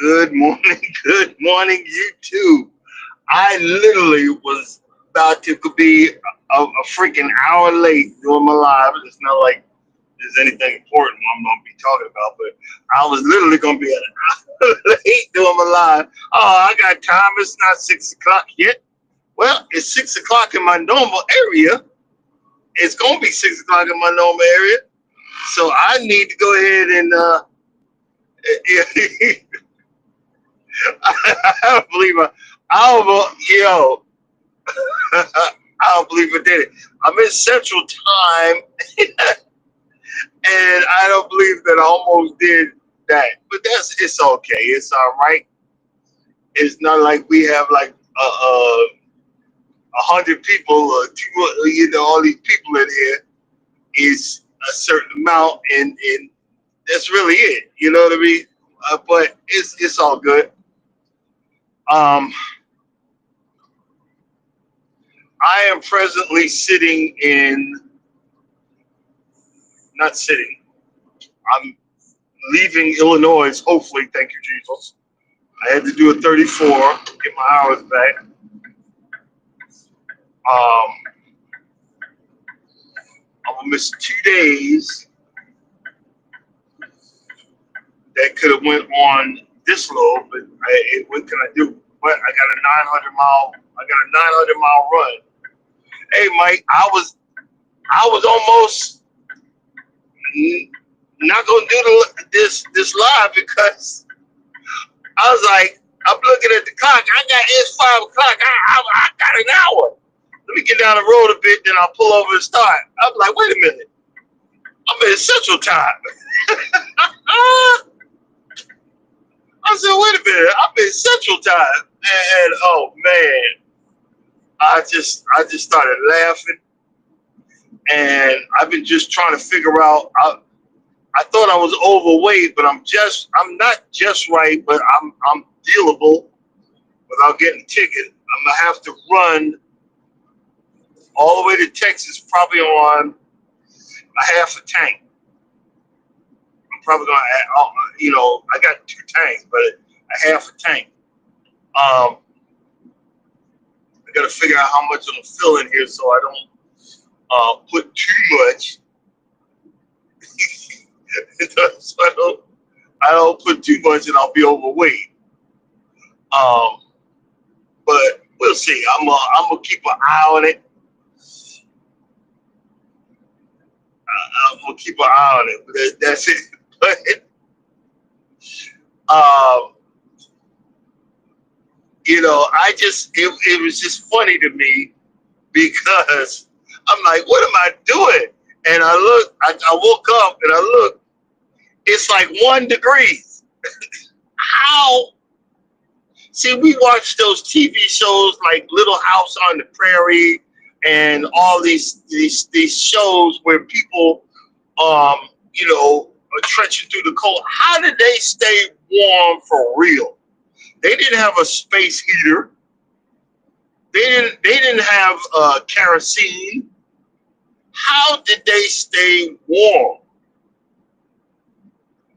Good morning, good morning, YouTube. I literally was about to be a freaking hour late doing my live. It's not like there's anything important I'm going to be talking about, but I was literally going to be an hour late doing my live. Oh, I got time. It's not 6 o'clock yet. Well, it's 6 o'clock in my normal area. It's going to be 6 o'clock in my normal area. So I need to go ahead and I don't believe yo, I don't believe I did it. I'm in Central Time, and I don't believe that I almost did that. But it's okay. It's all right. It's not like we have like 100 people, all these people in here is a certain amount, and that's really it. You know what I mean? But it's all good. Um, I am presently sitting in, not sitting. I'm leaving Illinois. Hopefully, thank you, Jesus. I had to do a 34, get my hours back. I'm gonna miss 2 days that could have went on this low, but what can I do? But I got a 900 mile run. Hey, Mike, I was almost not gonna do this live because I was like, I'm looking at the clock. It's 5 o'clock. I got an hour. Let me get down the road a bit, then I'll pull over and start. I'm like, wait a minute. I'm in Central Time. I said, wait a minute. I'm in Central Time. And oh man, I just started laughing. And I've been just trying to figure out. I thought I was overweight, but I'm not just right, but I'm dealable without getting a ticket. I'm gonna have to run all the way to Texas, probably on a half a tank. I'm probably gonna add, I got 2 tanks, but a half a tank. I gotta figure out how much I'm gonna fill in here so I don't put too much. So I don't put too much and I'll be overweight. But we'll see. I'm gonna keep an eye on it. I'm gonna keep an eye on it. But that's it. But um, it was just funny to me because I'm like, what am I doing? And I woke up and I looked. It's like 1 degree. How? See, we watch those TV shows like Little House on the Prairie and all these shows where people, are trenching through the cold. How did they stay warm for real? They didn't have a space heater. They didn't have kerosene. How did they stay warm?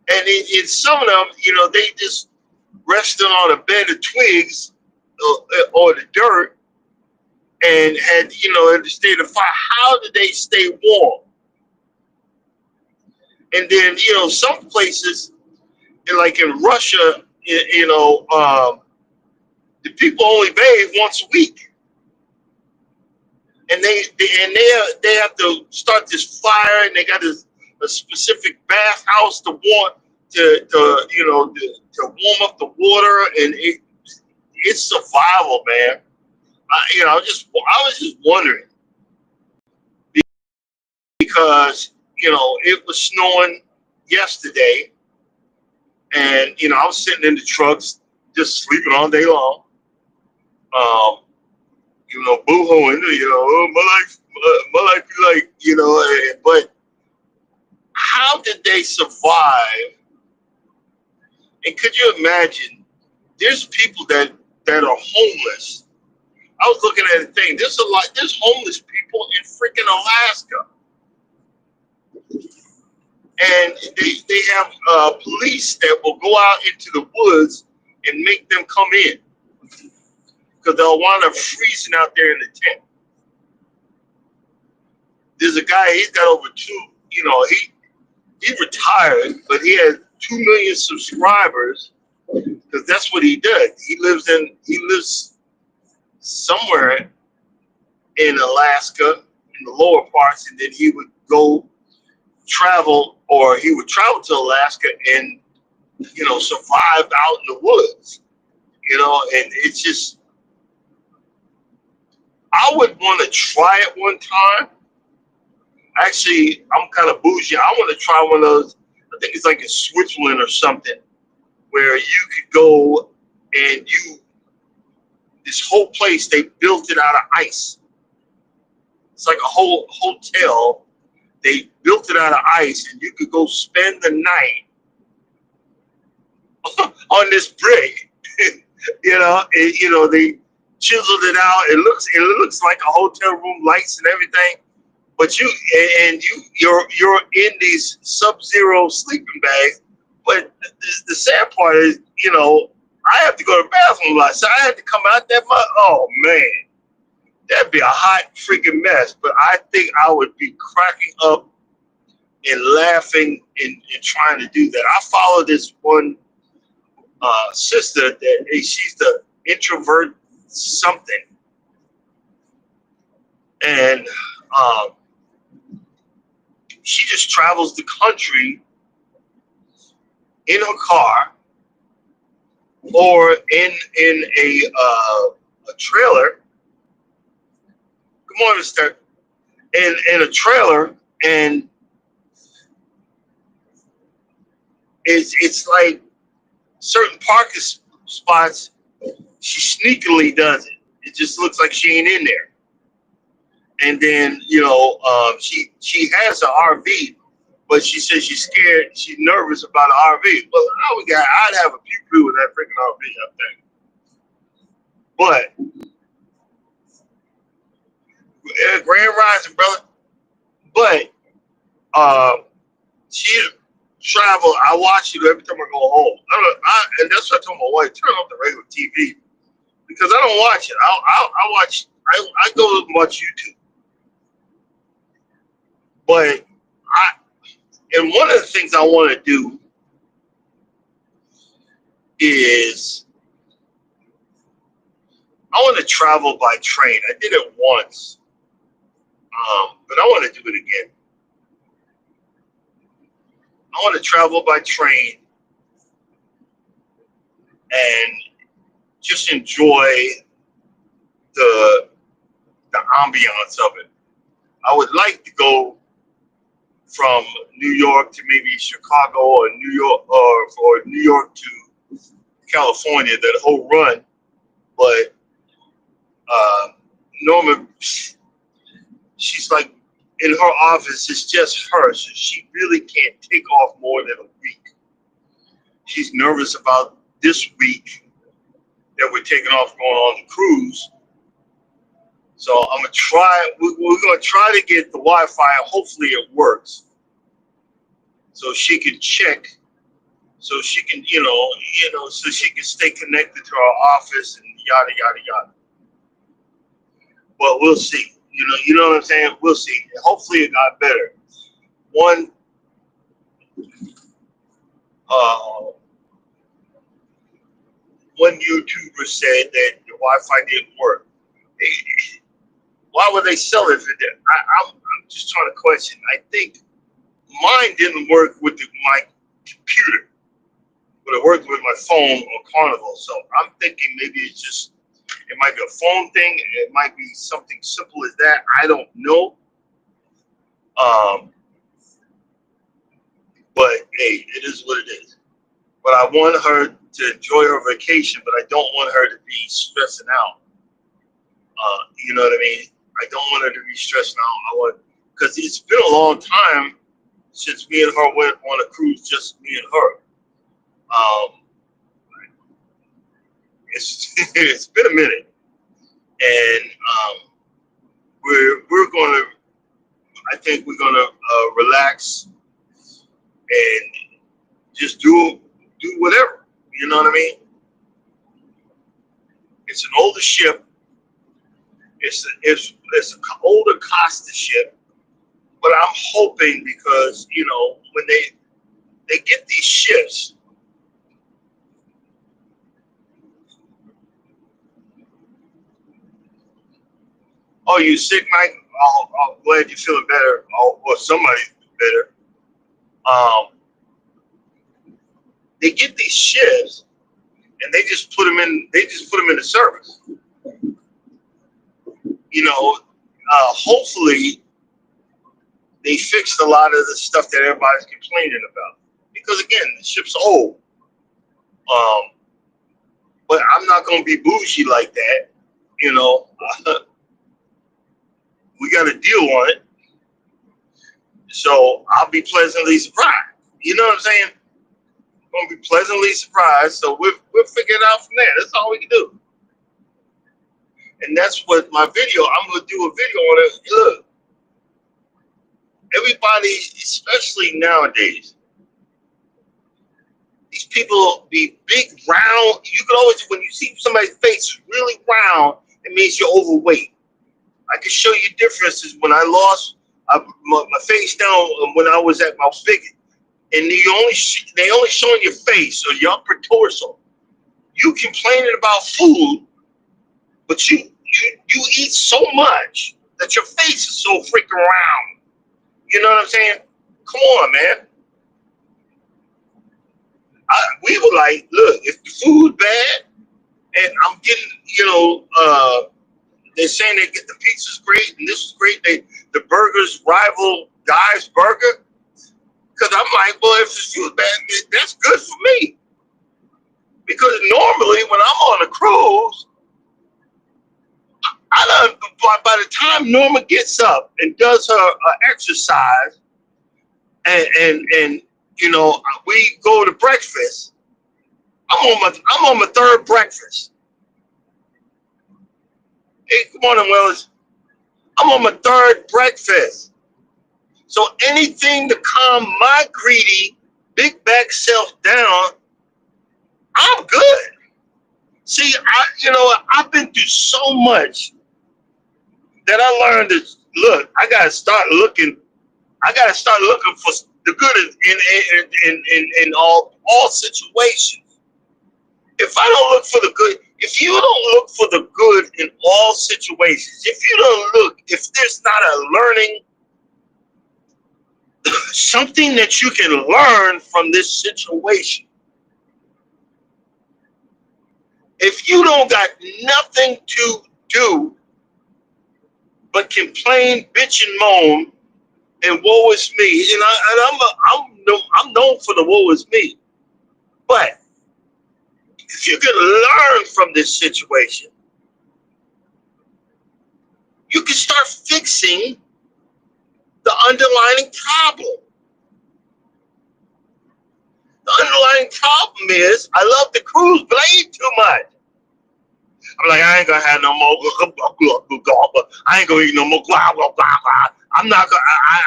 And in some of them, they just rested on a bed of twigs or the dirt and had, in the state of fire. How did they stay warm? And then, some places, like in Russia, the people only bathe once a week. And they have to start this fire, and they got a specific bathhouse to warm to warm up the water, and it's survival, man. I was just wondering because it was snowing yesterday, and I was sitting in the trucks just sleeping all day long. Boo-hooing, oh, my life be like, but how did they survive? And could you imagine? There's people that are homeless. I was looking at a thing. There's homeless people in freaking Alaska, and they have police that will go out into the woods and make them come in because they'll wind up freezing out there in the tent. There's a guy, he's got over two, he retired, but he has 2 million subscribers because that's what he does. He lives somewhere in Alaska in the lower parts, and then he would go travel, or he would travel to Alaska and survive out in the woods. And it's just, I would want to try it one time. Actually, I'm kind of bougie. I want to try one of those. I think it's like in Switzerland or something, where you could go and this whole place, they built it out of ice. It's like a whole hotel. They built it out of ice, and you could go spend the night on this brick. They chiseled it out. It looks like a hotel room, lights and everything. But you're in these sub-zero sleeping bags. But the sad part is, I have to go to the bathroom a lot, so I had to come out that much. Oh man, that'd be a hot freaking mess. But I think I would be cracking up and laughing and trying to do that. I follow this one sister that she's the introvert something, and she just travels the country in her car or in a trailer. Good morning, Mister. In a trailer, and it's like certain parking spots. She sneakily does it. It just looks like she ain't in there. And then she has an RV, but she says she's scared. She's nervous about an RV. Well, I'd have a pew pew with that freaking RV, I think. But Grand Rising, brother. But she travel. I watch it every time I go home. And that's what I told my wife: turn off the regular TV because I don't watch it. I watch. I go and watch YouTube. But and one of the things I want to do is I want to travel by train. I did it once, but I want to do it again. I want to travel by train and just enjoy the ambiance of it. I would like to go from New York to maybe Chicago or New York or New York to California, that whole run. But Norma, she's like in her office, it's just her, so she really can't take off more than a week. She's nervous about this week that we're taking off going on the cruise. So I'm gonna try. We're gonna try to get the Wi-Fi. Hopefully it works, so she can check, so she can, so she can stay connected to our office and yada yada yada. But we'll see. You know what I'm saying? We'll see. Hopefully it got better. One YouTuber said that the Wi-Fi didn't work. Why would they sell it for that? I'm just trying to question. I think mine didn't work with my computer, but it worked with my phone on Carnival. So I'm thinking maybe it might be a phone thing. It might be something simple as that. I don't know. But hey, it is what it is. But I want her to enjoy her vacation, but I don't want her to be stressing out. You know what I mean? I don't want her to be stressing out. Because it's been a long time since me and her went on a cruise, just me and her. It's been a minute, and we're gonna. I think we're gonna relax and just do whatever. You know what I mean? It's an older ship. It's an older Costa ship. But I'm hoping because when they get these ships. Oh, you sick, Mike? Oh, I'm glad you're feeling better. Oh, or somebody's better. Um, they get these ships and they just put them in. They just put them into service. Hopefully they fixed a lot of the stuff that everybody's complaining about. Because again, the ship's old. Um, but I'm not gonna be bougie like that. You know, we got a deal on it, so I'll be pleasantly surprised. You know what I'm saying? Gonna be pleasantly surprised. So we'll figure it out from there. That's all we can do. And that's what my video. I'm gonna do a video on it. Look, everybody, especially nowadays, these people be big, round. You can always, when you see somebody's face really round, it means you're overweight. I can show you differences when I lost my face down when I was at my biggest, and they only showing your face or your upper torso. You complaining about food, but you eat so much that your face is so freaking round. You know what I'm saying? Come on, man. We were like, look, if the food bad and I'm getting, they're saying they get the pizza's great and this is great. The burgers rival Guy's Burger. Because I'm like, well, if the food bad, that's good for me. Because normally when I'm on a cruise, by the time Norma gets up and does her exercise, and we go to breakfast, I'm on my third breakfast. Hey, good morning, Willis. I'm on my third breakfast. So anything to calm my greedy big back self down, I'm good. See, I've been through so much that I learned to look. I gotta start looking. I gotta start looking for the good in all situations. If I don't look for the good, if you don't look for the good in all situations, if there's not a learning, something that you can learn from this situation, if you don't got nothing to do but complain, bitch, and moan, and woe is me, I'm known for the woe is me, but if you can learn from this situation, you can start fixing the underlying problem. The underlying problem is I love the cruise, but I eat too much. I'm like, I ain't gonna have no more. I ain't gonna eat no more. I'm not gonna.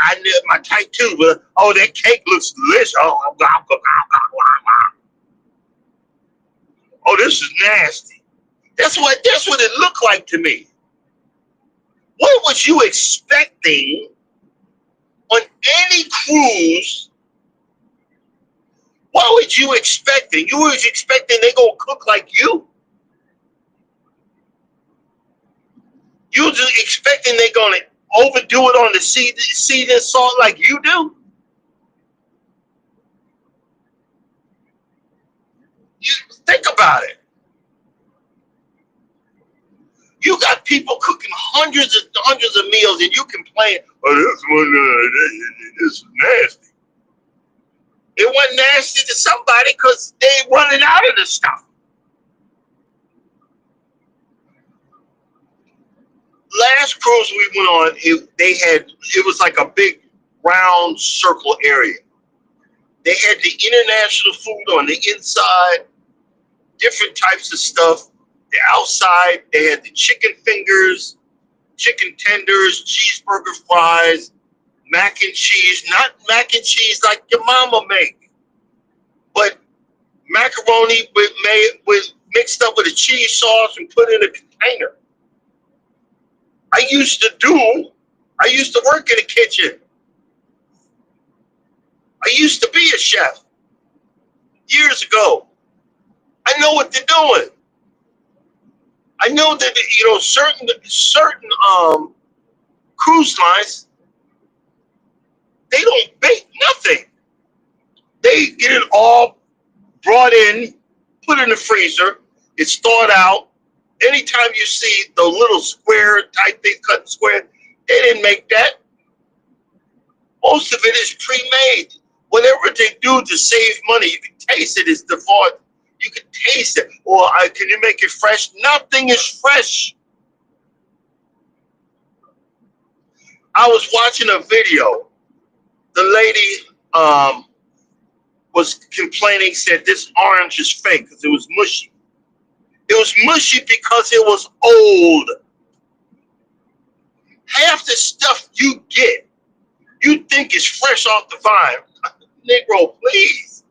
I need my type 2, but oh, that cake looks delicious. Oh, this is nasty. That's what it looked like to me. What was you expecting on any cruise? What was you expecting? You was expecting they gonna cook like you? You was expecting they gonna overdo it on the seasoning salt like you do? You think about it. You got people cooking hundreds of meals, and you complain, "Oh, this is nasty." It wasn't nasty to somebody because they running out of the stuff. Last cruise we went on, it was like a big round circle area. They had the international food on the inside, different types of stuff. The outside, they had the chicken fingers, chicken tenders, cheeseburger fries, mac and cheese. Not mac and cheese like your mama make, but Macaroni with mixed up with a cheese sauce and put in a container. I used to work in the kitchen. I used to be a chef years ago. I know what they're doing. I know that certain cruise lines, they don't bake nothing. They get it all brought in, put in the freezer. It's thawed out. Anytime you see the little square type thing, cut square, they didn't make that. Most of it is pre-made. Whatever they do to save money, you can taste it. It's default. You can taste it. Or can you make it fresh? Nothing is fresh. I was watching a video. The lady was complaining, said this orange is fake because it was mushy. It was mushy because it was old. Half the stuff you get, you think is fresh off the vine. Negro, please.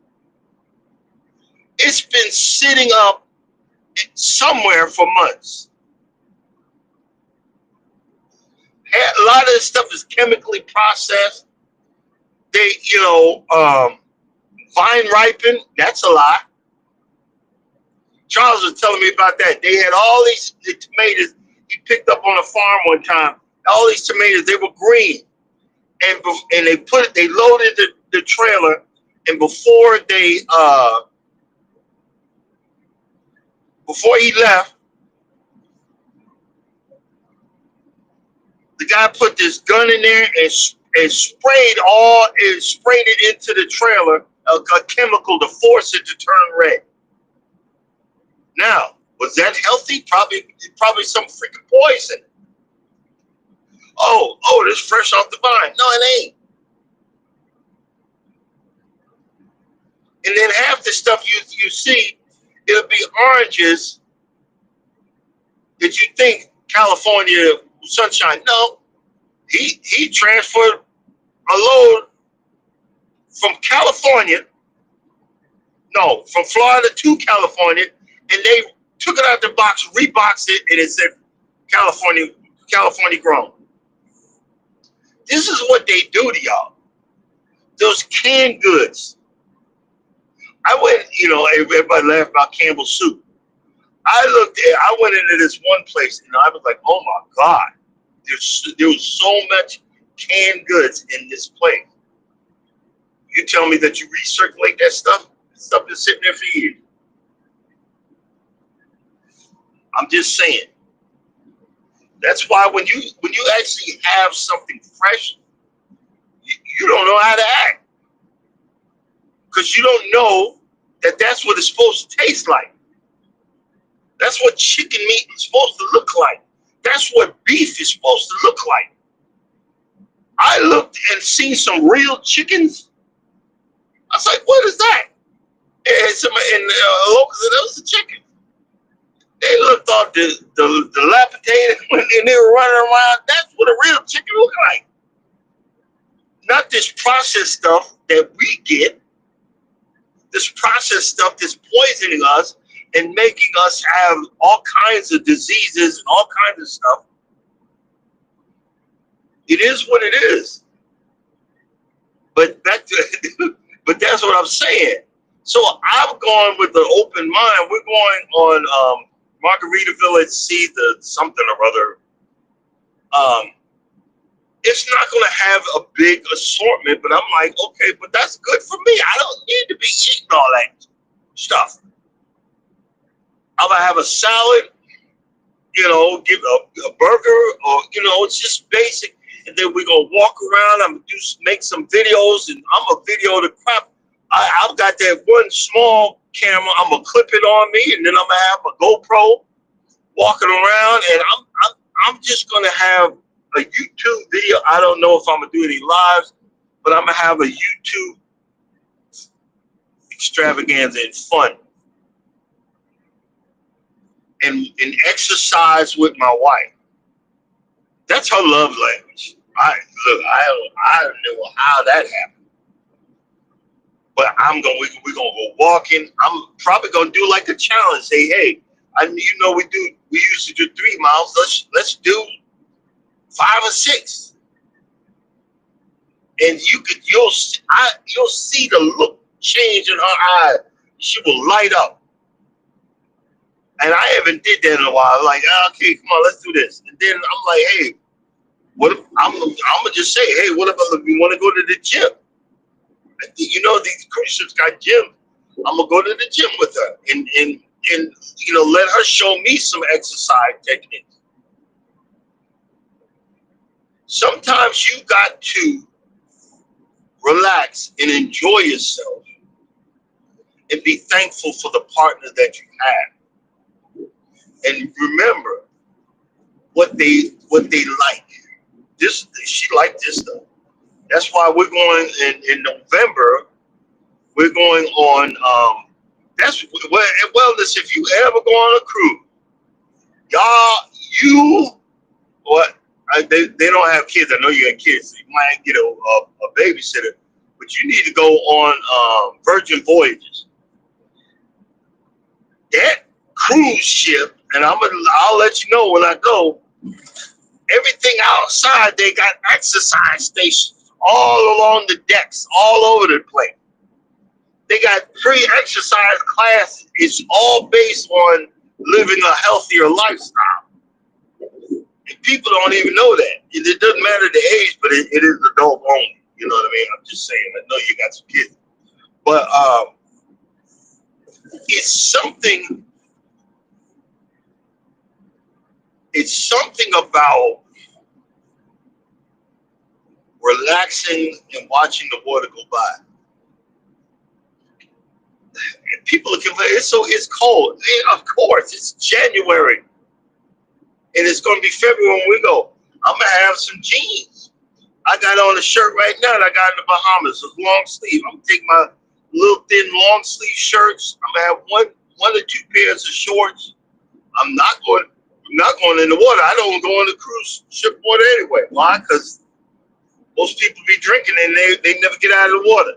It's been sitting up somewhere for months. A lot of this stuff is chemically processed. They, vine ripened. That's a lie. Charles was telling me about that. They had all these tomatoes he picked up on a farm one time. All these tomatoes, they were green, and they loaded the trailer, and before he left, the guy put this gun in there and sprayed it into the trailer, a chemical to force it to turn red. Now, was that healthy? Probably some freaking poison. Oh, this fresh off the vine. No, it ain't. And then half the stuff you see, it'll be oranges that you think California sunshine. No, he transferred a load from from Florida to California, and they took it out the box, reboxed it, and it said California grown. This is what they do to y'all. Those canned goods. I went, everybody laughed about Campbell's soup. I went into this one place, and I was like, oh my God, there was so much canned goods in this place. You tell me that you recirculate that stuff? Stuff is sitting there for years. I'm just saying. That's why when you actually have something fresh, you don't know how to act, because you don't know that that's what it's supposed to taste like. That's what chicken meat is supposed to look like. That's what beef is supposed to look like. I looked and seen some real chickens. I was like, what is that? And somebody in the local said, that was a chicken. They looked off the dilapidated when they were running around. That's what a real chicken look like. Not this processed stuff that we get. This processed stuff that's poisoning us and making us have all kinds of diseases and all kinds of stuff. It is what it is. But but that's what I'm saying. So I've gone with an open mind. We're going on Margaritaville at Sea, the something or other. It's not going to have a big assortment, but I'm like, okay, but that's good for me. I don't need to be eating all that stuff. I'm going to have a salad, give a burger, or, it's just basic. And then we're going to walk around. I'm going to make some videos, and I'm going to video the crap. I've got that one small camera. I'm going to clip it on me, and then I'm going to have a GoPro walking around, and I'm just going to have a YouTube video. I don't know if I'm going to do any lives, but I'm going to have a YouTube extravaganza and fun. And exercise with my wife. That's her love language. I don't know how that happened. But but we're gonna go walking. I'm probably gonna do like a challenge. Say, hey, we used to do 3 miles. Let's do 5 or 6. And you'll see the look change in her eye. She will light up. And I haven't did that in a while. Like, okay, come on, let's do this. And then I'm like, hey, what if I'm gonna just say, hey, what if we want to go to the gym? These cruise ships got gym. I'm gonna go to the gym with her and let her show me some exercise techniques. Sometimes you got to relax and enjoy yourself and be thankful for the partner that you have. And remember what they like. She liked this stuff. That's why we're going in November. We're going on. That's wellness. If you ever go on a cruise, what? They don't have kids. I know you got kids, so you might get a babysitter, but you need to go on Virgin Voyages. That cruise ship, and I'll let you know when I go. Everything outside, they got exercise stations all along the decks, all over the place. They got pre-exercise classes. It's all based on living a healthier lifestyle. And people don't even know that. It doesn't matter the age, but it is adult only. You know what I mean? I'm just saying. I know you got some kids. But it's something about relaxing and watching the water go by. And people are complaining, it's cold. And of course, it's January. And it's going to be February when we go. I'm going to have some jeans. I got on a shirt right now that I got in the Bahamas. It's long sleeve. I'm going to take my little thin long sleeve shirts. I'm going to have one or two pairs of shorts. I'm not going in the water. I don't go on the cruise ship water anyway. Why? Because most people be drinking and they never get out of the water.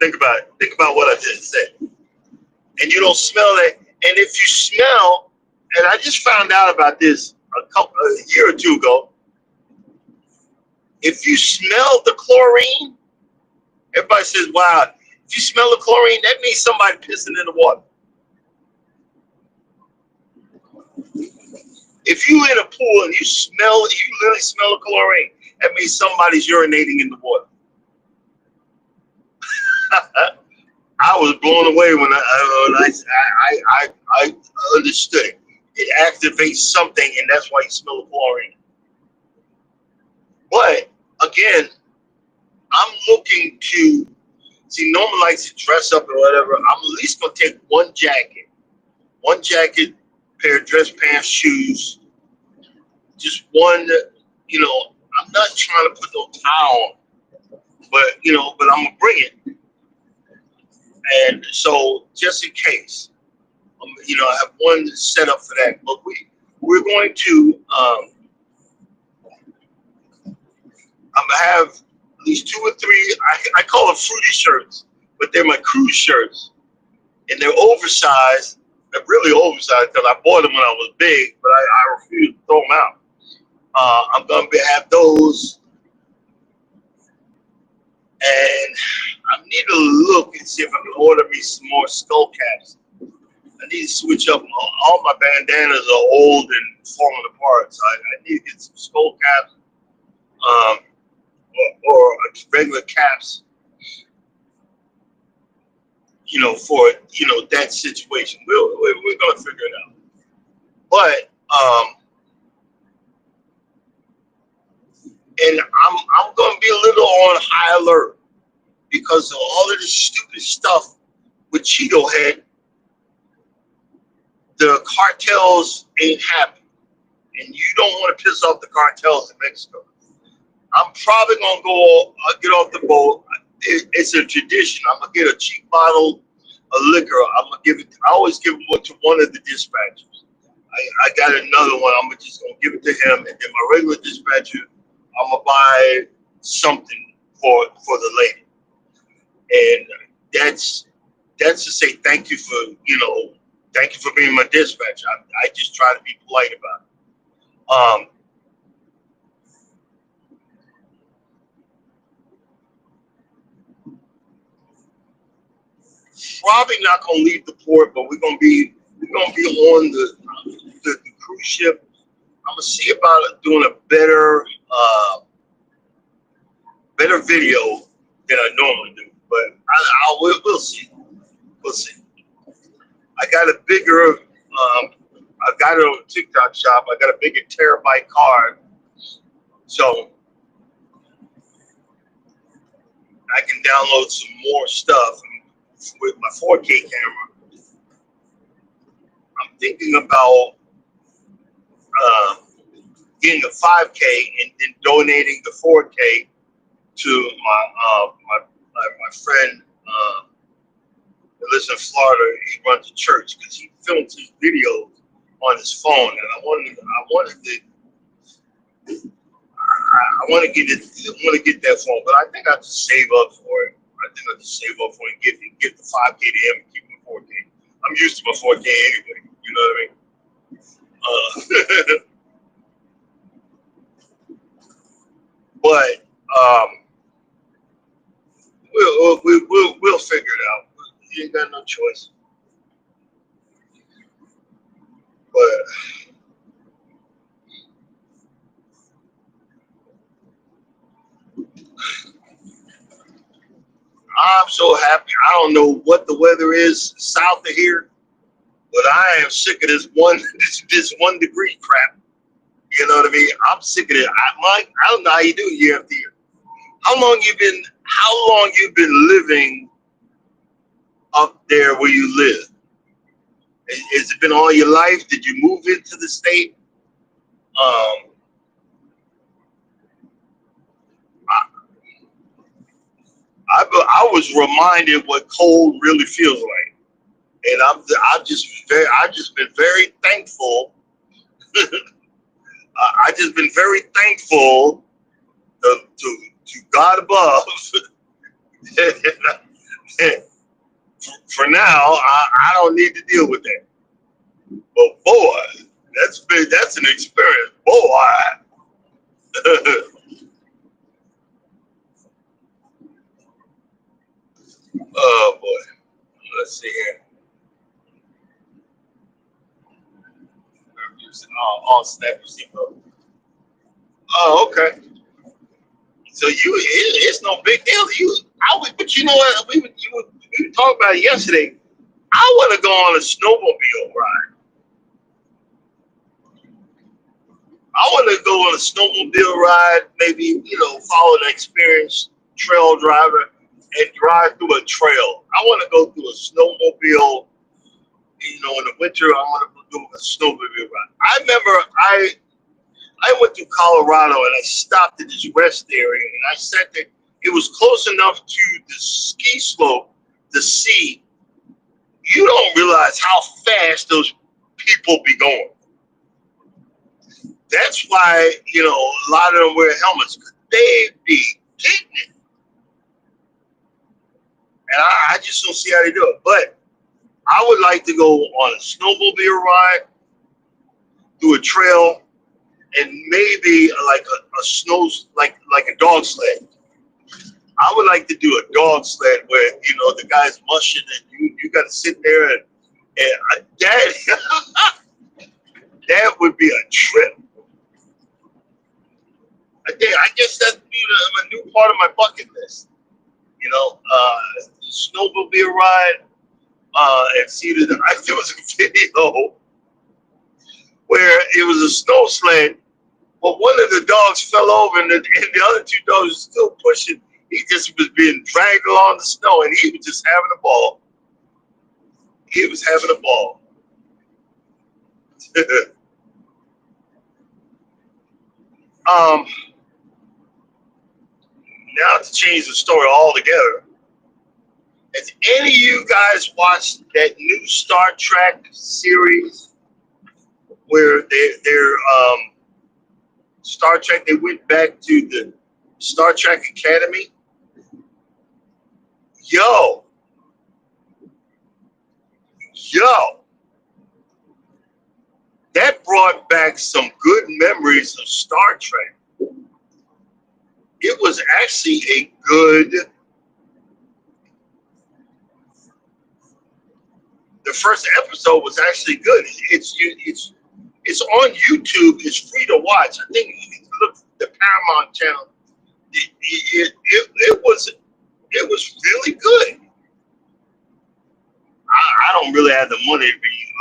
Think about it. Think about what I just said. And you don't smell it. And if you smell, and I just found out about this a year or two ago, if you smell the chlorine, everybody says, wow, if you smell the chlorine, that means somebody pissing in the water. If you in a pool and you literally smell the chlorine, that means somebody's urinating in the water. I was blown away when I understood it. It activates something, and that's why you smell the chlorine. But again, I'm looking to see. Norman likes to dress up or whatever. I'm at least gonna take one jacket, pair of dress pants, shoes, just one. I'm not trying to put no towel on, but I'm gonna bring it. And so, just in case, I have one set up for that. But we're going to, I'm gonna have at least 2 or 3. I call them fruity shirts, but they're my cruise shirts, and they're oversized. They're really oversized because I bought them when I was big, but I refuse to throw them out. I'm gonna have those. And I need to look and see if I can order me some more skull caps. I need to switch up. All my bandanas are old and falling apart, so I need to get some skull caps, or regular caps, for that situation. We're gonna figure it out. But and I'm gonna be a little on high alert because of all of this stupid stuff with Cheeto Head. The cartels ain't happy, and you don't want to piss off the cartels in Mexico. I'm probably gonna go get off the boat. It's a tradition. I'm gonna get a cheap bottle of liquor. I'm gonna give it. I always give it to one of the dispatchers. I got another one. I'm just gonna give it to him, and then my regular dispatcher, I'm gonna buy something for the lady. and that's to say thank you for thank you for being my dispatch. I just try to be polite about it. Probably not gonna leave the port, but we're gonna be on the cruise ship. I'm gonna see about doing a better video than I normally do, but we'll see. We'll see. I got a bigger. I got it on TikTok shop. I got a bigger terabyte card, so I can download some more stuff with my 4K camera. I'm thinking about uh, getting a 5K and then donating the 4K to my friend that lives in Florida. He runs a church because he films his videos on his phone, and I want to get it. I want to get that phone, but I think I have to save up for it. I think I have to save up for it and get the 5K to him and keep my 4K. I'm used to my 4K anyway. You know what I mean? But we'll figure it out. You ain't got no choice. But I'm so happy. I don't know what the weather is south of here, but I am sick of this one this 1 degree crap. You know what I mean? I'm sick of it. I don't know how you do it year after year. How long you been living up there where you live? Has it been all your life? Did you move into the state? Um, I, I was reminded what cold really feels like, and I've just been very thankful. I just been very thankful to God above. For now, I don't need to deal with that. But boy, that's an experience, boy. Oh boy, let's see here. I'm using all snap receiver. Oh, okay. So it's no big deal to you. But you know what? We were talking about it yesterday. I want to go on a snowmobile ride. I want to go on a snowmobile ride. Maybe follow an experienced trail driver and drive through a trail. I want to go through a snowmobile. In the winter, I want to do a snowmobile ride. I remember I went to Colorado and I stopped at this rest area and I sat there. It was close enough to the ski slope to see. You don't realize how fast those people be going. That's why a lot of them wear helmets because they be getting it, and I just don't see how they do it. But I would like to go on a snowmobile ride through a trail and maybe like a snow like a dog sled. I would like to do a dog sled where the guy's mushing and you got to sit there and that that would be a trip. I guess that'd be a new part of my bucket list. Snowmobile ride. And see that there was a video where it was a snow sled, but one of the dogs fell over and the other two dogs were still pushing. He just was being dragged along the snow and he was just having a ball. He was having a ball. um, Now to change the story altogether. Has any of you guys watched that new Star Trek series where they're Star Trek? They went back to the Star Trek Academy. Yo, yo, that brought back some good memories of Star Trek. It was actually a good. The first episode was actually good. It's on YouTube. It's free to watch. I think you can look at the Paramount channel. It was really good. I don't really have the money to be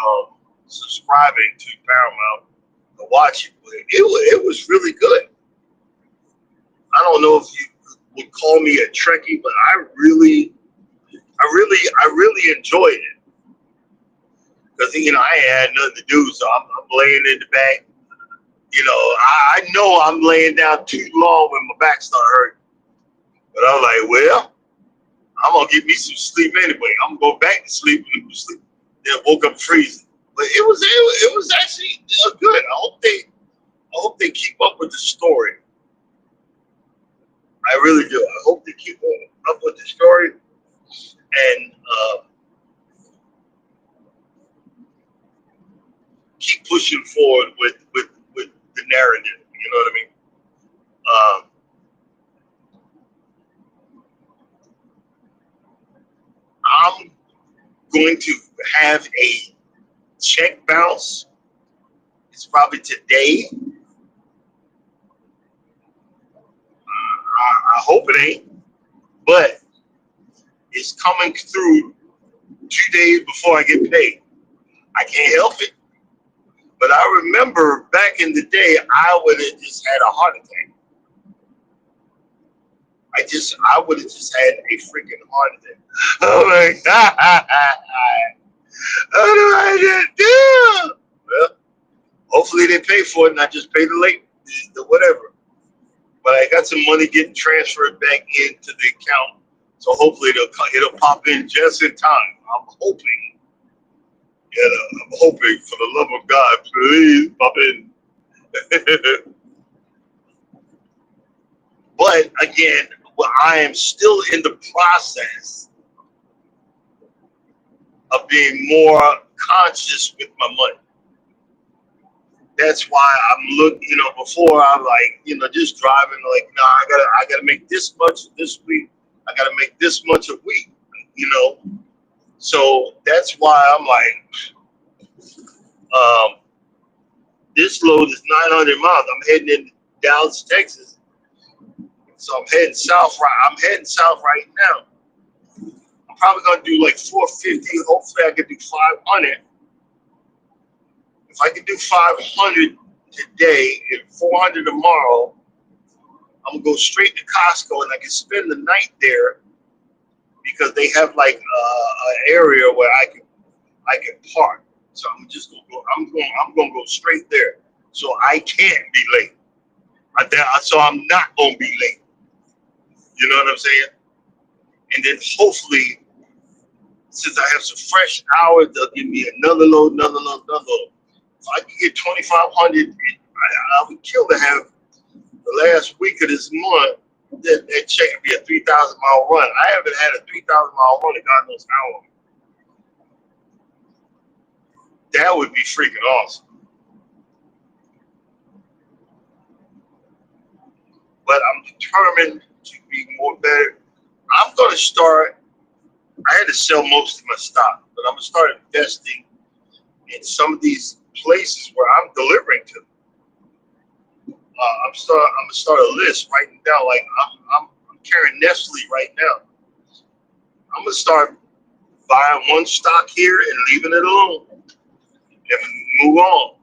subscribing to Paramount to watch it, but it was really good. I don't know if you would call me a Trekkie, but I really enjoyed it because I ain't had nothing to do, so I'm laying in the back. I know I'm laying down too long when my back started hurting, but I'm like, well, I'm gonna get me some sleep anyway. I'm gonna go back to sleep and sleep. Then woke up freezing, but it was actually good. I hope they keep up with the story. I really do. I hope they keep up with the story and keep pushing forward with the narrative. You know what I mean? I'm going to have a check bounce. It's probably today. I hope it ain't, but it's coming through 2 days before I get paid. I can't help it. But I remember back in the day, I would have just had a heart attack. I would have just had a freaking heart attack. Oh my God. What do I just do? Well, hopefully they pay for it and I just pay the late, the whatever. But I got some money getting transferred back into the account. So hopefully it'll pop in just in time. I'm hoping. I'm hoping for the love of God, please pop in. But again, I am still in the process of being more conscious with my money. That's why I'm looking, before I'm like, just driving like, nah, I gotta make this much this week. I gotta make this much a week, you know. So that's why I'm like, this load is 900 miles. I'm heading in Dallas, Texas. So I'm heading south right now. I'm probably gonna do like 450. Hopefully I can do 500. If I can do 500 today and 400 tomorrow, I'm gonna go straight to Costco and I can spend the night there because they have like an area where I can park. So I'm just gonna go. I'm gonna go straight there, so I can't be late. So I'm not gonna be late. You know what I'm saying? And then hopefully, since I have some fresh hours, they'll give me another load, another load, another load. If I can get 2,500, I would kill to have the last week of this month. That check would be a 3,000-mile run. I haven't had a 3,000-mile run in God knows how long. That would be freaking awesome. But I'm determined to be more better. I'm going to start. I had to sell most of my stock, but I'm going to start investing in some of these places where I'm delivering to. I'm going to start a list writing down. Like I'm carrying Nestle right now. I'm going to start buying one stock here and leaving it alone, and move on.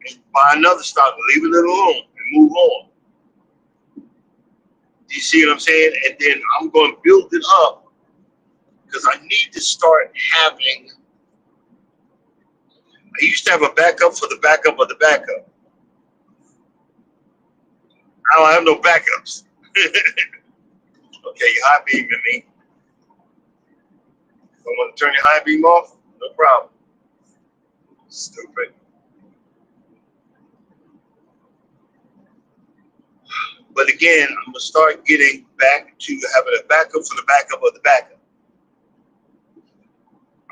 And buy another stock, leaving it alone, and move on. You see what I'm saying? And then I'm going to build it up because I need to start having. I used to have a backup for the backup of the backup. I don't have no backups. Okay, you high beaming me. I want to turn your high beam off? No problem. Stupid. But again, I'm going to start getting back to having a backup for the backup of the backup.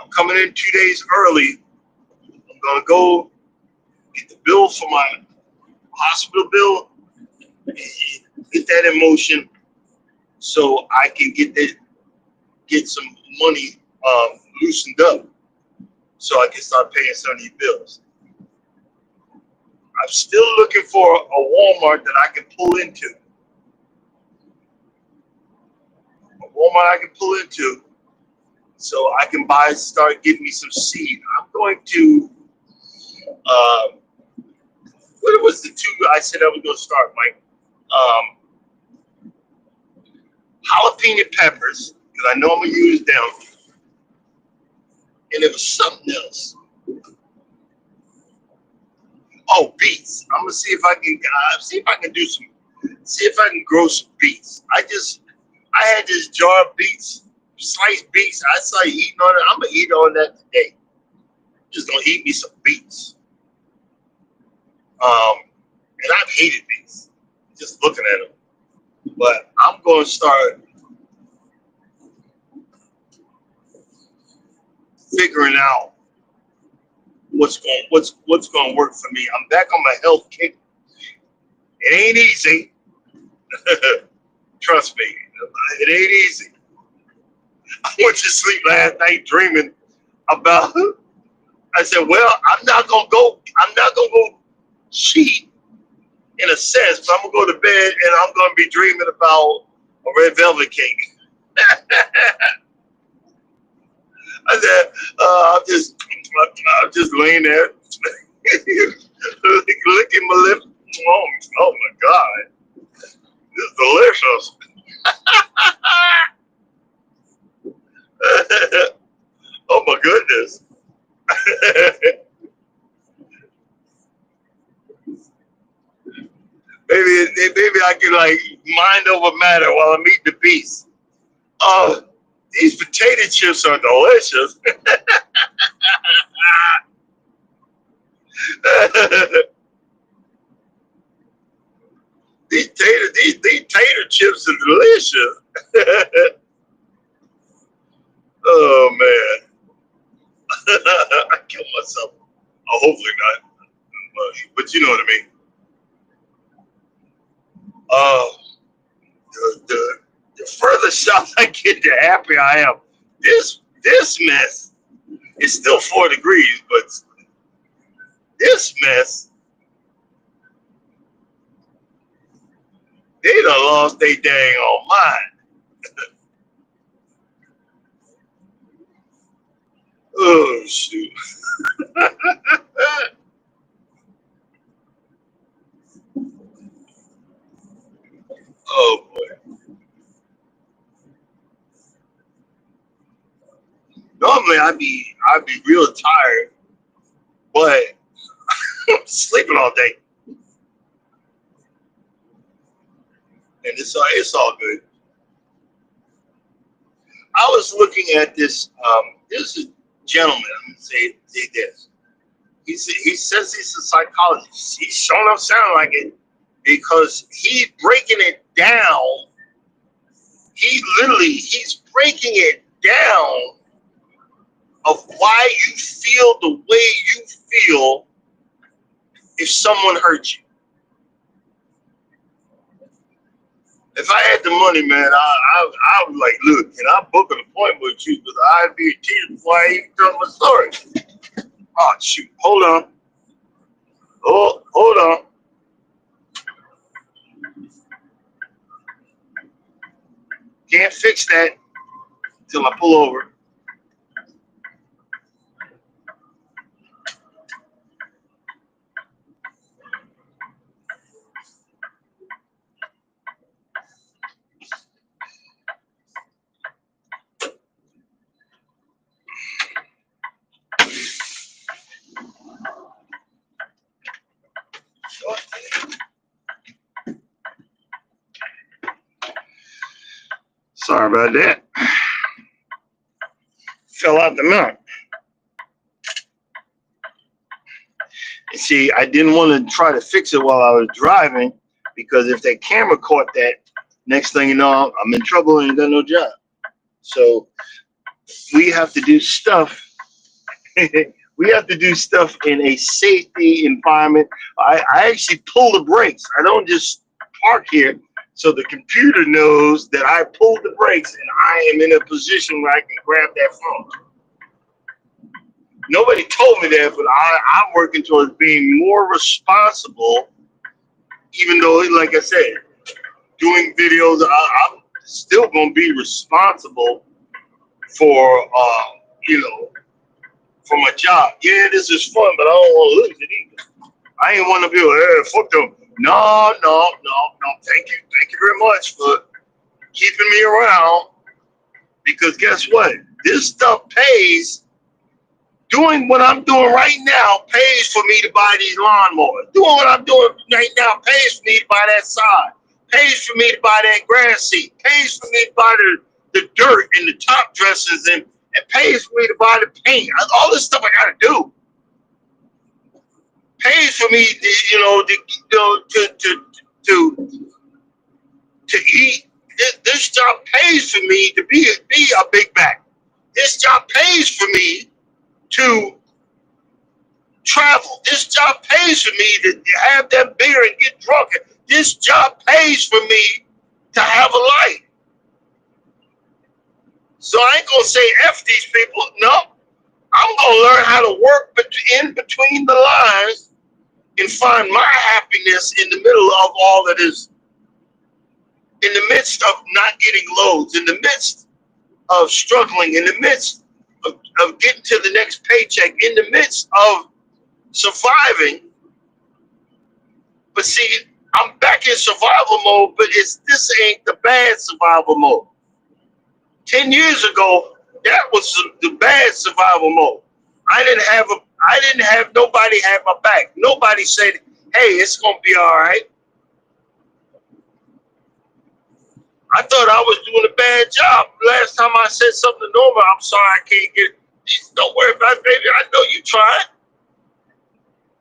I'm coming in 2 days early. I'm gonna go get the bill for my hospital bill and get that in motion so I can get some money loosened up so I can start paying some of these bills. I'm still looking for a Walmart that I can pull into. A Walmart I can pull into so I can start getting me some seed. I'm going to, what was the two I said I was going to start, Mike? Jalapeno peppers, because I know I'm going to use them. And there was something else. Oh, beets. I'm going to see if I can see if I can grow some beets. I had this jar of beets, sliced beets. I started eating on it. I'm going to eat on that today. Just going to eat me some beets. And I've hated beets, just looking at them. But I'm going to start figuring out what's going to work for me. I'm back on my health kick. It ain't easy. Trust me, it ain't easy. I went to sleep last night dreaming about. I said, "Well, I'm not gonna go cheat in a sense, but I'm gonna go to bed and I'm gonna be dreaming about a red velvet cake." I said, I'm just laying there, licking my lips. Oh my God, it's delicious. Oh my goodness. maybe I can like mind over matter while I'm eating the beast. Oh, these potato chips are delicious. these tater chips are delicious. Oh man, I killed myself. Oh, hopefully not, but you know what I mean. Uh, the further south I get, the happier I am. This mess is still 4 degrees, but this mess, they done lost their dang on mind. Oh shoot. Oh boy. Normally I'd be real tired, but I'm sleeping all day, and it's all good. I was looking at this. This is a gentleman. I'm gonna say this. He says he's a psychologist. He's showing up sounding like it because he's breaking it down. He's breaking it down of why you feel the way you feel if someone hurt you. If I had the money, man, I would like, look, can I book an appointment with you? Because I'd be a teacher before I even tell my story. Oh, shoot. Hold on. Oh, hold on. Can't fix that till I pull over. Sorry about that. Fell out the mount. And see, I didn't want to try to fix it while I was driving because if that camera caught that, next thing you know, I'm in trouble and ain't got no job. So we have to do stuff We have to do stuff in a safety environment. I actually pull the brakes. I don't just park here. So the computer knows that I pulled the brakes and I am in a position where I can grab that phone. Nobody told me that, but I'm working towards being more responsible, even though, like I said, doing videos, I'm still going to be responsible for, for my job. Yeah, this is fun, but I don't want to lose it either. I ain't want to be like, hey, fuck them. No, no, no, no. Thank you very much for keeping me around. Because guess what? This stuff pays. Doing what I'm doing right now pays for me to buy these lawnmowers. Doing what I'm doing right now pays for me to buy that sod. Pays for me to buy that grass seed. Pays for me to buy the dirt and the top dressings, and it pays for me to buy the paint. All this stuff I gotta do pays for me, to eat. This job pays for me to be a big back. This job pays for me to travel. This job pays for me to have that beer and get drunk. This job pays for me to have a life. So I ain't gonna say F these people. No, I'm gonna learn how to work in between the lines and find my happiness in the middle of all of this. In the midst of not getting loads, in the midst of struggling, in the midst of getting to the next paycheck, in the midst of surviving. But see, I'm back in survival mode, but this ain't the bad survival mode. 10 years ago, that was the bad survival mode. I didn't have nobody had my back. Nobody said, hey, it's gonna be all right. I thought I was doing a bad job. Last time I said something to Norma, I'm sorry I can't get it. Don't worry about it, baby. I know you tried.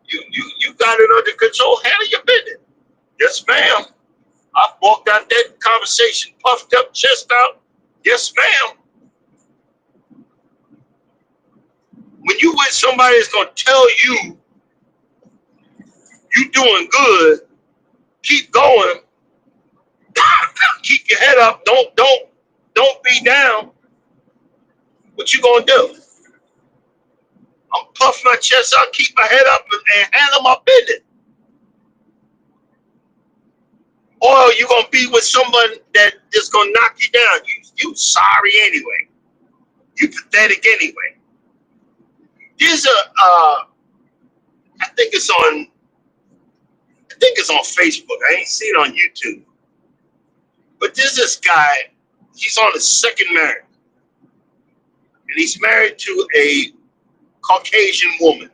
You got it under control. Handle your business. Yes, ma'am. I walked out that conversation puffed up, chest out. Yes, ma'am. When you with somebody that's gonna tell you doing good, keep going, keep your head up, don't be down. What you gonna do? I'm puff my chest out, keep my head up, and handle my business. Or you gonna be with someone that is gonna knock you down. You sorry anyway. You pathetic anyway. There's I think it's on Facebook. I ain't seen it on YouTube. But there's this guy, he's on his second marriage. And he's married to a Caucasian woman.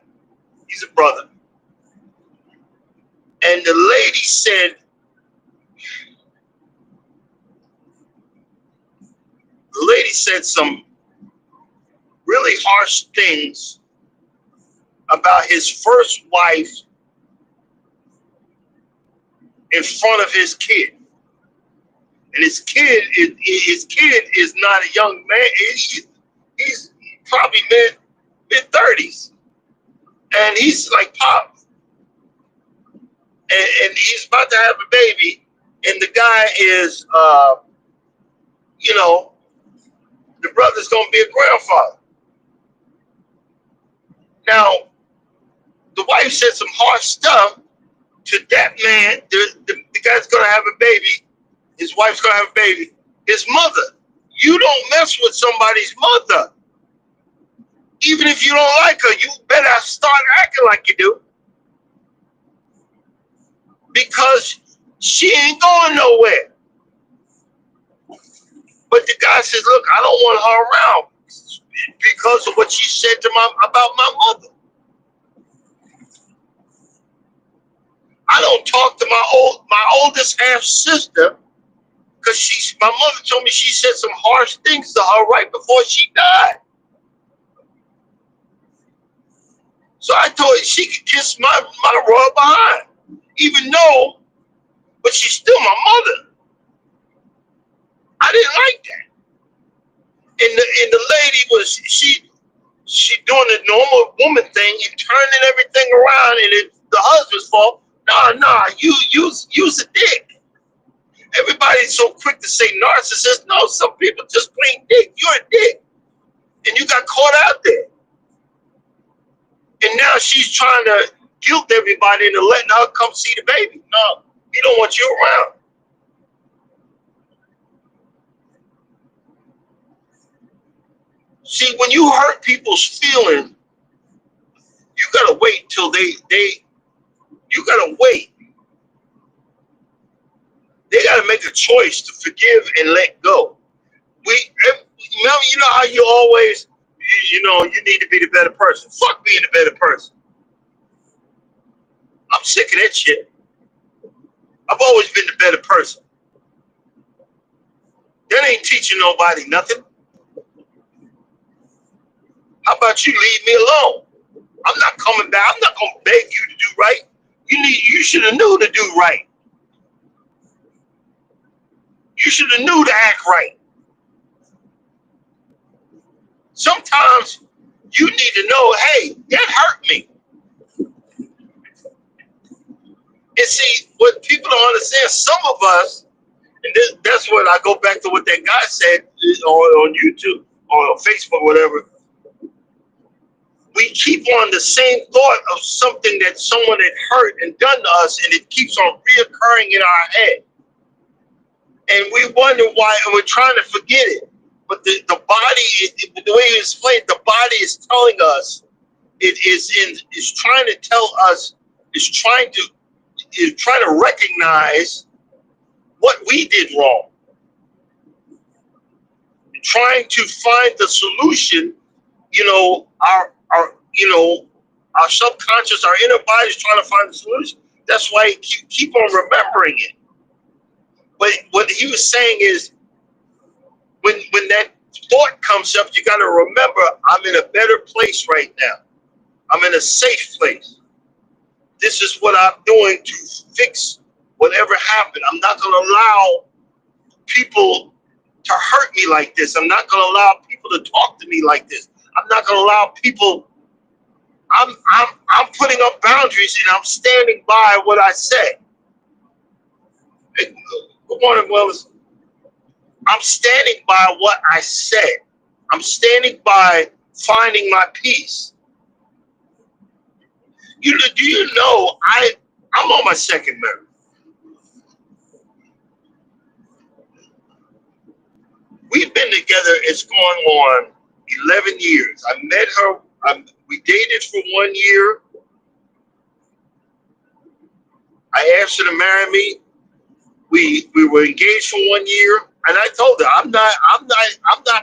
He's a brother. And the lady said some really harsh things about his first wife in front of his kid. And his kid is not a young man. He's probably mid 30s. And he's like Pop. And he's about to have a baby. And the guy is the brother's gonna be a grandfather. Now, the wife said some harsh stuff to that man. The guy's gonna have a baby. His wife's gonna have a baby. His mother. You don't mess with somebody's mother. Even if you don't like her, you better start acting like you do. Because she ain't going nowhere. But the guy says, look, I don't want her around because of what she said about my mother. I don't talk to my oldest half sister because my mother told me she said some harsh things to her right before she died. So I told her she could kiss my royal behind, even though, but she's still my mother. I didn't like that. And the lady she doing the normal woman thing and turning everything around, and it's the husband's fault. Nah, you use a dick. Everybody's so quick to say narcissist. No, some people just plain dick. You're a dick, and you got caught out there. And now she's trying to guilt everybody into letting her come see the baby. No, he don't want you around. See, when you hurt people's feelings, you gotta wait till you gotta wait. They gotta make a choice to forgive and let go. You know how you always, you need to be the better person. Fuck being the better person. I'm sick of that shit. I've always been the better person. That ain't teaching nobody nothing. How about you leave me alone? I'm not coming back. I'm not gonna beg you to do right. You should have knew to do right. You should have knew to act right. Sometimes you need to know, hey, that hurt me. And see, what people don't understand, some of us, and that's what I go back to what that guy said on YouTube or on Facebook, whatever. We keep on the same thought of something that someone had hurt and done to us, and it keeps on reoccurring in our head. And we wonder why, and we're trying to forget it. But the body, the way you explained, the body is telling us, is trying to tell us, is trying to recognize what we did wrong. Trying to find the solution, our subconscious, our inner body is trying to find the solution. That's why you keep on remembering it. But what he was saying is, when that thought comes up, you got to remember, I'm in a better place right now. I'm in a safe place. This is what I'm doing to fix whatever happened. I'm not going to allow people to hurt me like this. I'm not going to allow people to talk to me like this. I'm not going to allow people. I'm putting up boundaries, and I'm standing by what I say. Hey, good morning, Willis. I'm standing by what I said. I'm standing by finding my peace. Do you know I'm on my second marriage? We've been together. It's going on 11 years. I met her. We dated for 1 year. I asked her to marry me. We were engaged for 1 year, and I told her I'm not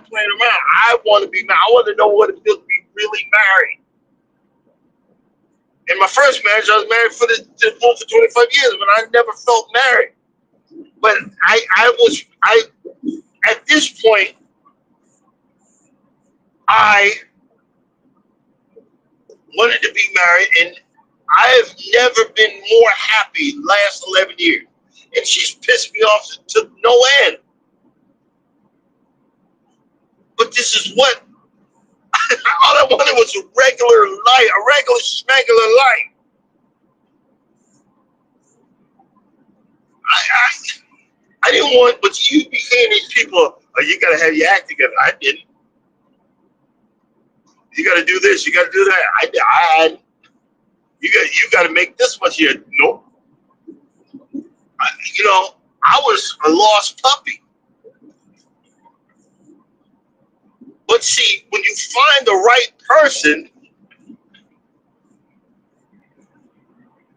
playing around. I want to be married. I want to know what it feels to be really married. In my first marriage, I was married for 25 years, but I never felt married. But at this point, I wanted to be married, and I have never been more happy last 11 years. And she's pissed me off to no end. But this is what all I wanted was a regular life, a regular schmegular life. I didn't want, but you became these people. Oh, you gotta have your act together. I didn't. You gotta do this. You gotta do that. I you gotta make this much here. Nope. I was a lost puppy. But see, when you find the right person,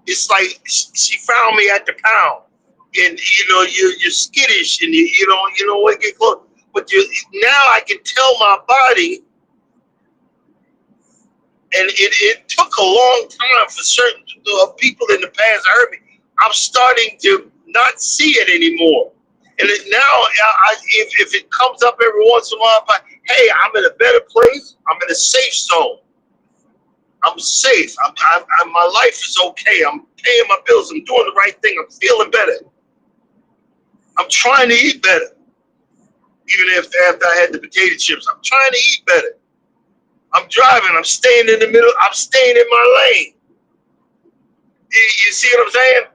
it's like she found me at the pound, and you're skittish, and you don't want to get close. But now I can tell my body, and it took a long time for certain people in the past to hurt me. I'm starting to not see it anymore. And now, if it comes up every once in a while, hey, I'm in a better place. I'm in a safe zone. I'm safe. My life is okay. I'm paying my bills. I'm doing the right thing. I'm feeling better. I'm trying to eat better. Even after I had the potato chips, I'm trying to eat better. I'm driving. I'm staying in the middle. I'm staying in my lane. You see what I'm saying?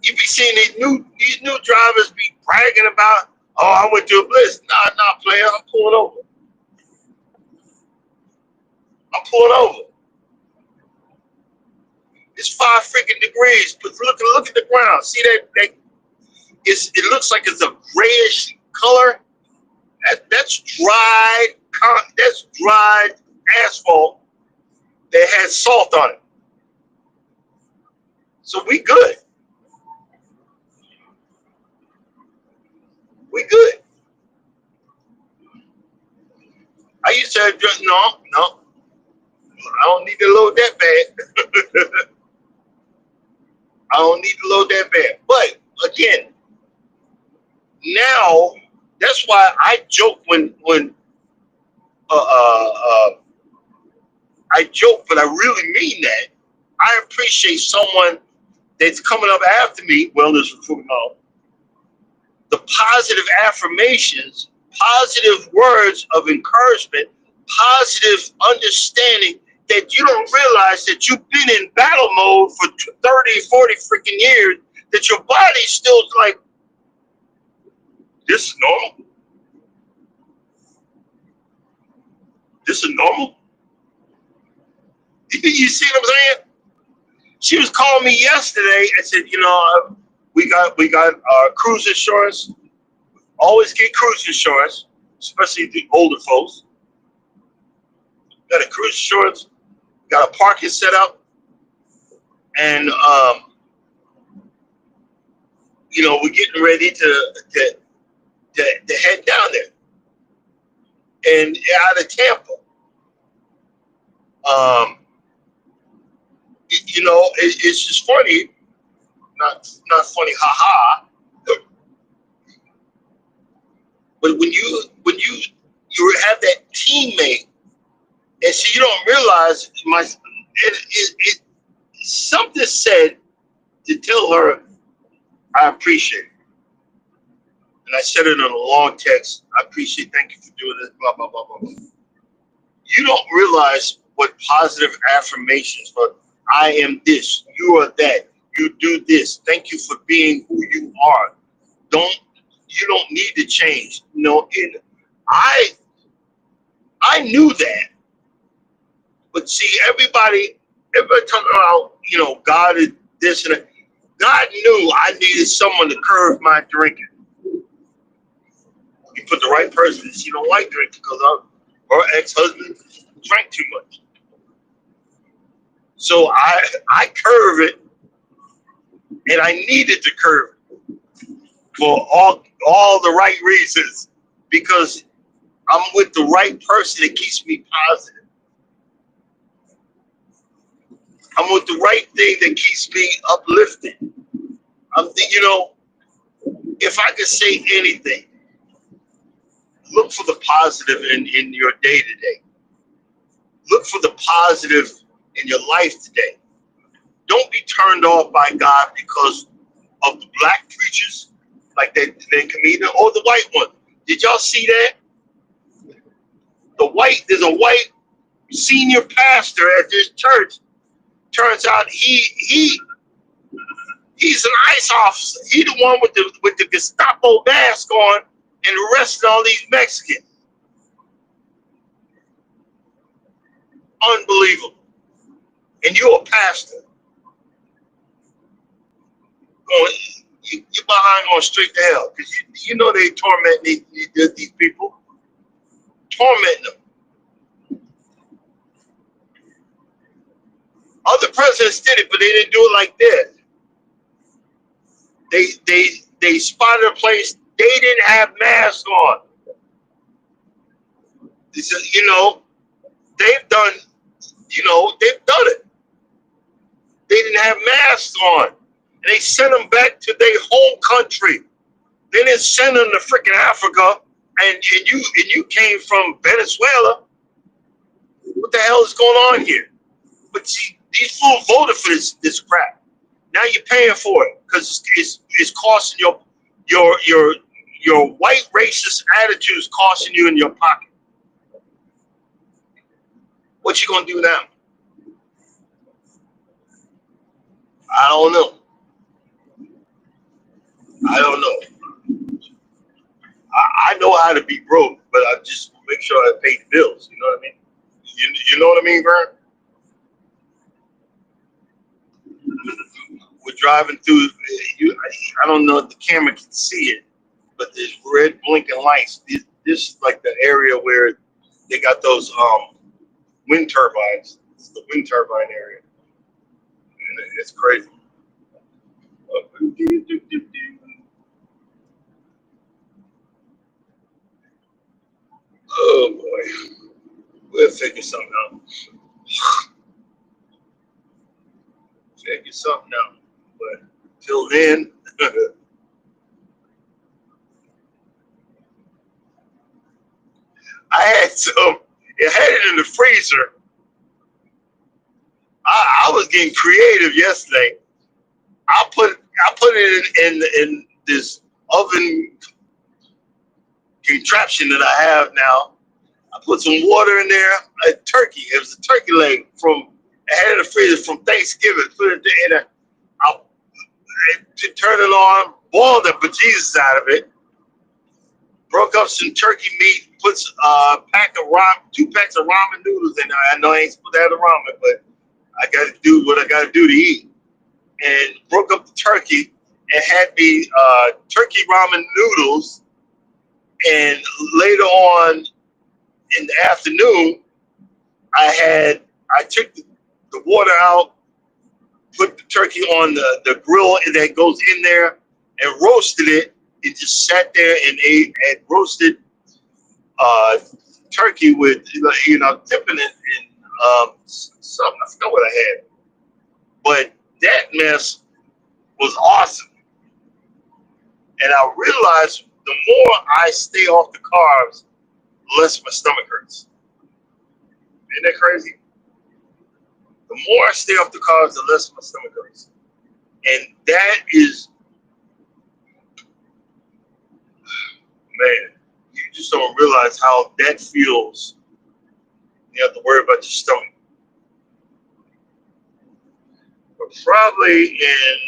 You be seeing these new drivers be bragging about, oh, I went to a place. Nah, player. I'm pulling over. I'm pulling over. It's 5 freaking degrees. But look at the ground. See that? It looks like it's a grayish color. That's dried. That's dried asphalt that has salt on it. So we good. We good. I used to have no. I don't need to load that bad. I don't need to load that bad. But again, now that's why I joke when I joke, but I really mean that. I appreciate someone that's coming up after me, wellness recruiting all, the positive affirmations, positive words of encouragement, positive understanding that you don't realize that you've been in battle mode for 30, 40 freaking years, that your body's still like, this is normal? This is normal? You see what I'm saying? She was calling me yesterday and said, we got our cruise insurance. Always get cruise insurance, especially the older folks. Got a cruise insurance, got a parking set up, and we're getting ready to head down there and out of Tampa. It's just funny, not funny, haha. But when you have that teammate, and so you don't realize it something said to tell her I appreciate it. And I said it in a long text. I appreciate, thank you for doing this, blah, blah, blah, blah, blah. You don't realize what positive affirmations, but I am this, you are that, you do this. Thank you for being who you are. You don't need to change. And I knew that. But see, everybody talking about, God is this and that. God knew I needed someone to curb my drinking. You put the right person. She don't like drinking because her ex-husband drank too much. So I curve it, and I needed to curve it for all the right reasons, because I'm with the right person that keeps me positive. I'm with the right thing that keeps me uplifted. If I could say anything, look for the positive in your day to day. Look for the positive in your life today. Don't be turned off by God because of the black preachers, like that comedian, or the white one. Did y'all see that? There's a white senior pastor at this church. Turns out he's an ICE officer. He the one with the Gestapo mask on and arrested all these Mexicans. Unbelievable. And you're a pastor. You're behind going straight to hell, because they torment these people. Tormenting them. Other presidents did it, but they didn't do it like that. They spotted a place. They didn't have masks on. They said, they've done it. They didn't have masks on. And they sent them back to their home country. They didn't send them to freaking Africa. And you came from Venezuela. What the hell is going on here? But see, these fools voted for this crap. Now you're paying for it because it's costing your white racist attitudes, costing you in your pocket. What you gonna do now? I don't know. I don't know. I know how to be broke, but I just make sure I pay the bills. You know what I mean? You know what I mean, Vern? We're driving through. I don't know if the camera can see it, but there's red blinking lights. This is like the area where they got those wind turbines. It's the wind turbine area, and it's crazy. Oh boy, we'll figure something out. Figure something out. But till then, I had some. It had it in the freezer. I was getting creative yesterday. I put it in this oven contraption that I have now. I put some water in there. A turkey. It was a turkey leg from I had it in the freezer from Thanksgiving. Put it in there. I turned it on, boiled the bejesus out of it, broke up some turkey meat, put a pack of two packs of ramen noodles in there. I know I ain't supposed to have the ramen, but I got to do what I got to do to eat. And broke up the turkey and had me turkey ramen noodles. And later on in the afternoon, I took the water out, put the turkey on the grill that goes in there, and roasted it. It just sat there and ate and roasted uh, turkey with dipping it in something. I forgot what I had, but that mess was awesome. And I realized the more I stay off the carbs, the less my stomach hurts. Isn't that crazy? The more I stay off the carbs, the less my stomach hurts. And that is, man, you just don't realize how that feels. You have to worry about your stomach. But probably in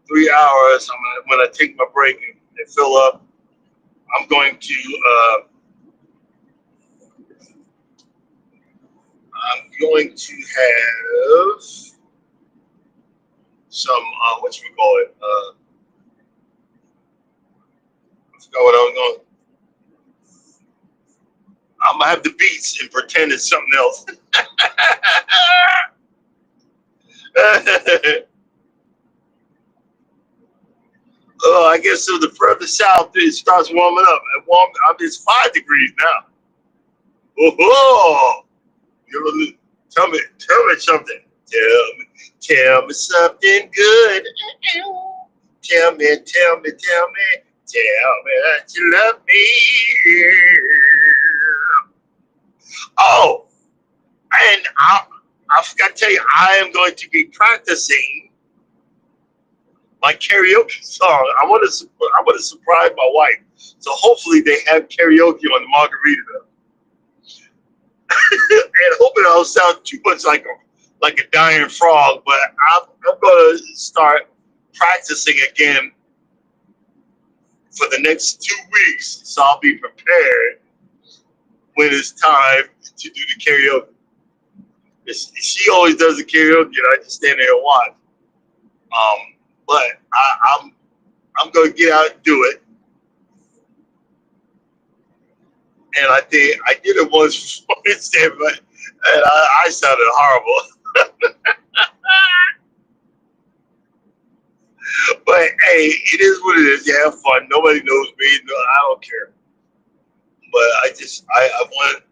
3 hours, when I take my break and fill up, I'm going to have some what you call it. I forgot what I was going. I'm gonna have the beats and pretend it's something else. Oh, I guess so. The further south it starts warming up. It's 5 degrees now. Oh, tell me something. Tell me something good. Tell me that you love me. Oh, and I forgot to tell you, I am going to be practicing my karaoke song. I want to surprise my wife, so hopefully they have karaoke on the margarita, and hoping I don't sound too much like a dying frog. But I'm going to start practicing again for the next 2 weeks, so I'll be prepared when it's time to do the karaoke. She always does the karaoke, and I just stand there and watch. But I'm going to get out and do it. And I think I did it once before instead, but and I sounded horrible. But hey, it is what it is. You have fun. Nobody knows me. No, I don't care. But I want.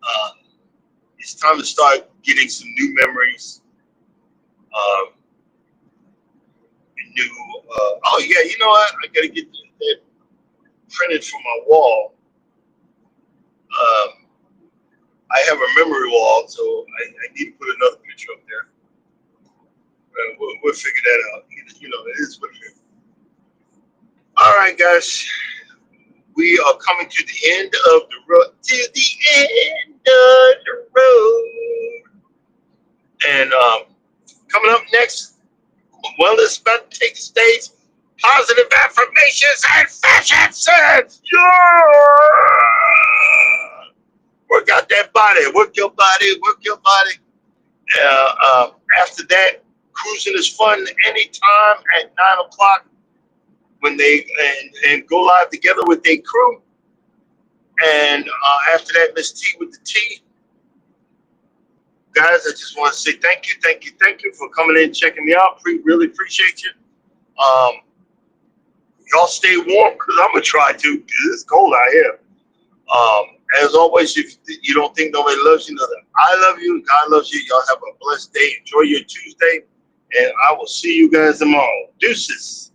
Uh, it's time to start getting some new memories. Um, and new. Oh yeah, you know what? I gotta get that printed for my wall. Um, I have a memory wall, so I need to put another picture up there. And we'll figure that out. You know, it is what it is. All right, guys. We are coming to the end of the road. To the end of the road. And coming up next, Wellness about to take the stage. Positive affirmations and fashion sense. Yeah! Work out that body. Work your body. Work your body. After that, cruising is fun anytime at 9 o'clock when they and go live together with their crew. And after that, Miss T with the T. Guys, I just want to say thank you, thank you, thank you for coming in, checking me out. Really appreciate you. Um, y'all stay warm because I'm gonna try to because it's cold out here. Um, as always, if you don't think nobody loves you, know that I love you. God loves you. Y'all have a blessed day. Enjoy your Tuesday, and I will see you guys tomorrow. Deuces.